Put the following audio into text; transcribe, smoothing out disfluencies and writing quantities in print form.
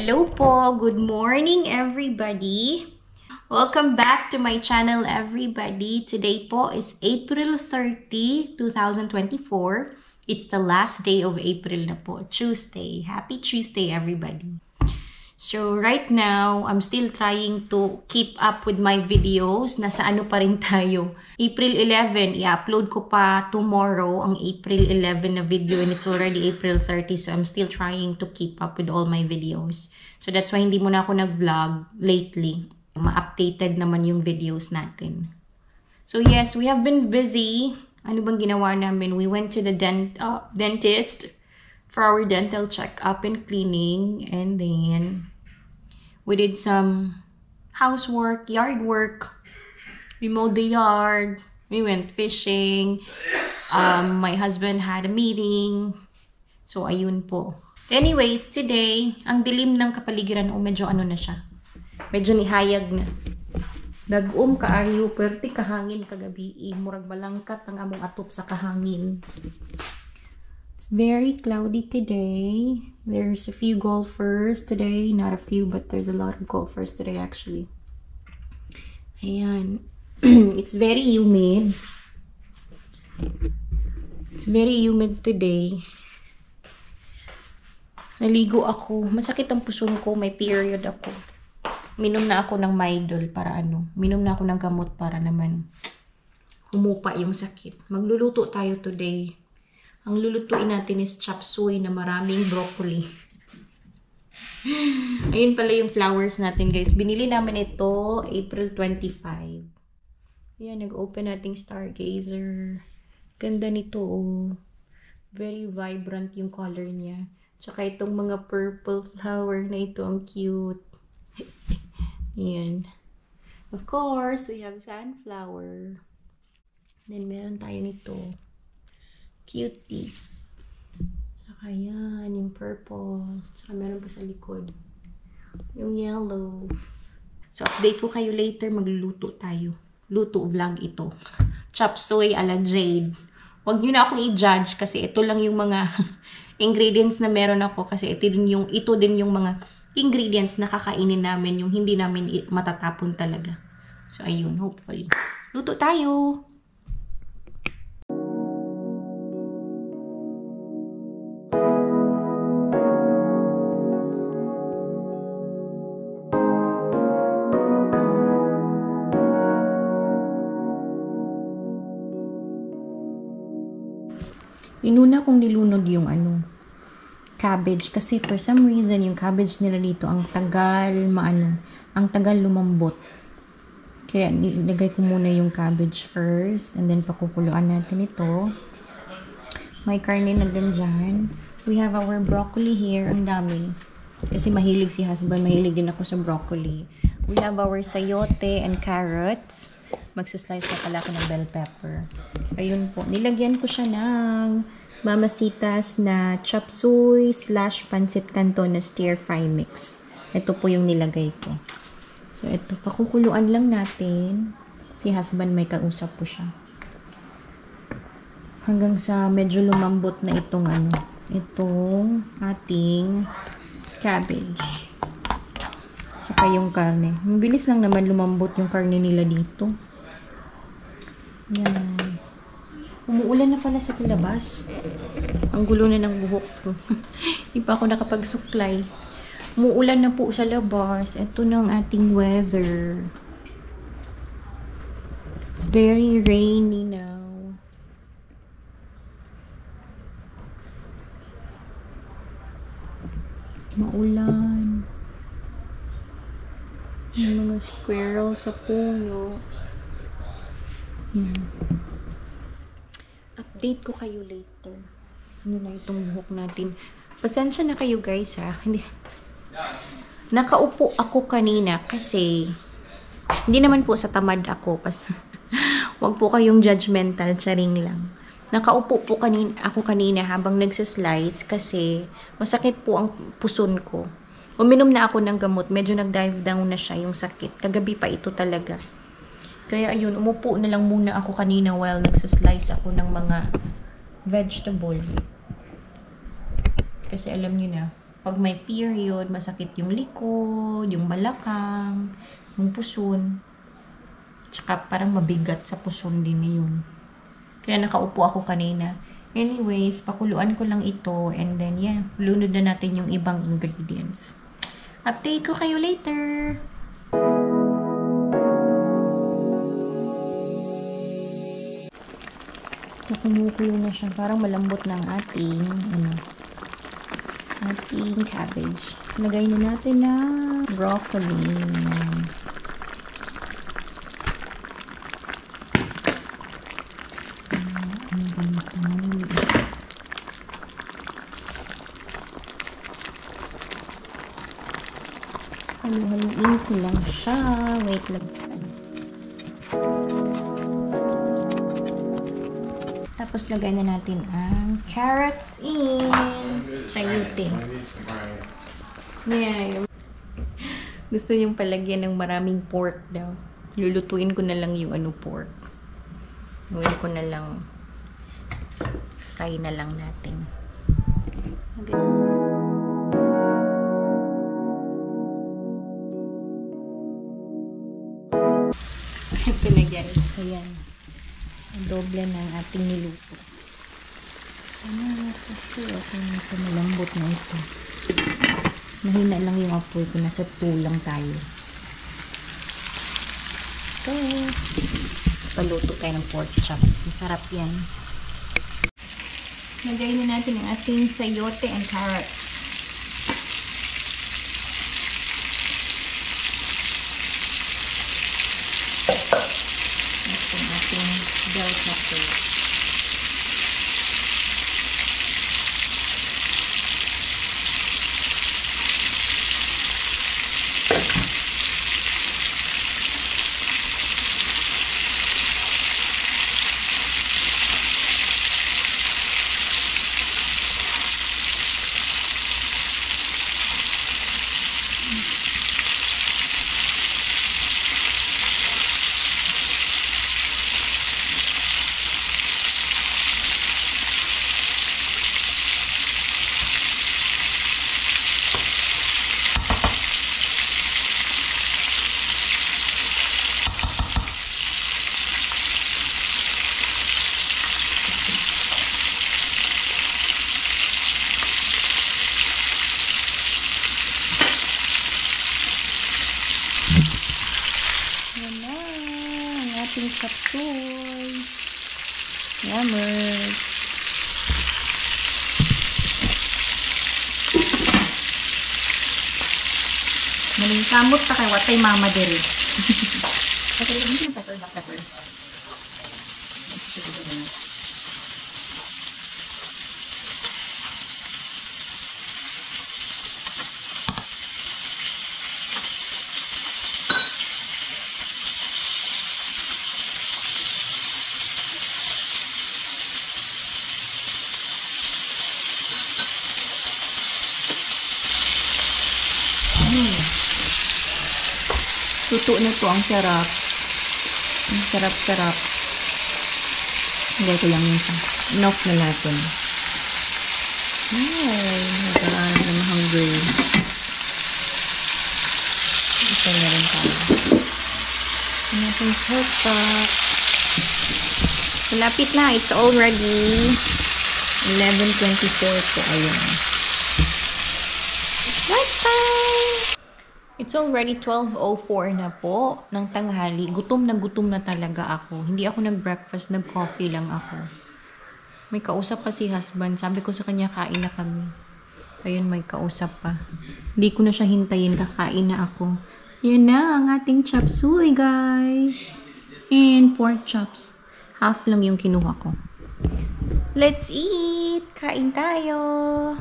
Hello po! Good morning everybody! Welcome back to my channel everybody. Today po is April 30, 2024. It's the last day of April na po. Tuesday. Happy Tuesday everybody. So right now, I'm still trying to keep up with my videos. Nasa ano pa rin tayo. April 11, i-upload ko pa tomorrow ang April 11 na video and it's already April 30. So I'm still trying to keep up with all my videos. So that's why hindi muna ako nag-vlog lately. Ma-updated naman yung videos natin. So yes, we have been busy. Ano bang ginawa namin? We went to the dentist for our dental check-up and cleaning. And then we did some housework, yard work. We mowed the yard. We went fishing. My husband had a meeting. So, ayun po. Anyways, today, ang dilim ng kapaligiran, medyo ano na siya. Medyo nihayag na. Nag-um kaayo, perti kahangin kagabi. Murag balangkat ang among atop sa kahangin. It's very cloudy today. There's a few golfers today. Not a few, but there's a lot of golfers today actually. Ayan. It's very humid. It's very humid today. Naligo ako. Masakit ang puson ko. May period ako. Minom na ako ng Midol para ano. Minom na ako ng gamot para naman humupa yung sakit. Magluluto tayo today. Ang lulutuin natin is chop suey na maraming broccoli. Ayun pala yung flowers natin, guys. Binili namin ito April 25. Ayan, nag-open nating stargazer. Ganda nito, oh. Very vibrant yung color niya. Tsaka itong mga purple flower na ito, ang cute. Ayan. Of course, we have sunflower. Then, meron tayo nito. Cutie. Tsaka yan, yung purple. Tsaka meron pa sa likod. Yung yellow. So, update ko kayo later. Magluluto tayo. Luto vlog ito. Chop suey ala Jade. Huwag nyo na akong i-judge kasi ito lang yung mga ingredients na meron ako. Kasi ito din yung mga ingredients na kakainin namin. Yung hindi namin matatapon talaga. So, ayun. Hopefully. Luto tayo! Inuna kong nilunod yung cabbage kasi for some reason yung cabbage nila dito ang tagal lumambot. Kaya nilagay ko muna yung cabbage first and then pakukuluan natin ito. May karne na din dyan. We have our broccoli here. Ang dami. Kasi mahilig si husband. Mahilig din ako sa broccoli. We have our sayote and carrots. Magsaslice na pala ako ng bell pepper. Ayun po. Nilagyan ko siya ng mamasitas na chop suey / pancit canton na stir fry mix. Ito po yung nilagay ko. So, ito. Pakukuluan lang natin. Si husband may kausap po siya. Hanggang sa medyo lumambot na itong itong ating cabbage. Tsaka yung karne. Mabilis lang naman lumambot yung karne nila dito. Yan. Umuulan na pala sa labas. Ang gulo na ng buhok ko. Di pa ako nakapagsuklay. Umuulan na po sa labas. Ito na ang ating weather. It's very rainy now. Maulan. Yung mga squirrel sa puno. Update ko kayo later. Ano na itong buhok natin. Pasensya na kayo guys ha. Nakaupo ako kanina kasi hindi naman po sa tamad ako. Huwag po kayong judgmental. Charing lang. Nakaupo po ako kanina habang nagsaslice kasi masakit po ang puson ko. Uminom na ako ng gamot. Medyo nag-dive down na siya yung sakit. Kagabi pa ito talaga. Kaya ayun, umupo na lang muna ako kanina while nagsaslice ako ng mga vegetable. Kasi alam niyo na, Pag may period, masakit yung likod, yung balakang, yung puson. Tsaka parang mabigat sa puson din yun. Kaya nakaupo ako kanina. Anyways, pakuluan ko lang ito and then yeah, lunod na natin yung ibang ingredients. Update ko kayo later! Kumukulo na siya. Parang malambot ng ating cabbage. Lagay na natin na broccoli. Halu-haluin ko lang siya. Wait lang. Tapos lagay na natin ang carrots in sayote. Yeah. Gusto niyong palagyan ng maraming pork daw. Lulutuin ko na lang yung pork. Gawin ko na lang. Fry na lang natin. Ito na guys. Ayan. Doble ng ating niluto. Ito malambot na ito. Mahina lang yung apoy ko. Nasa 2 lang tayo. So, paluto tayo ng pork chops. Masarap yan. Lagay na natin ang ating sayote and carrots. Ito ang ating bell pepper. Ating chop suey. Yummers. Maling kamot ta kay watay mama diri. Pepper, hindi na pepper, black pepper. Tuto na to, ang sarap. Ang sarap-sarap. Hindi ko lang yun. Enough na natin. Ay, I'm hungry. Ito na rin tayo. Ito natin pork chop. Malapit na. It's already 11:24 po. Ayun. Lunchtime! It's already 12:04 na po ng tanghali. Gutom na talaga ako. Hindi ako nag-breakfast, nag-coffee lang ako. May kausap pa si husband. Sabi ko sa kanya, kain na kami. Ayun, may kausap pa. Hindi ko na siya hintayin, kakain na ako. Yan na ang ating chop suey, guys. And pork chops. Half lang yung kinuha ko. Let's eat! Kain tayo!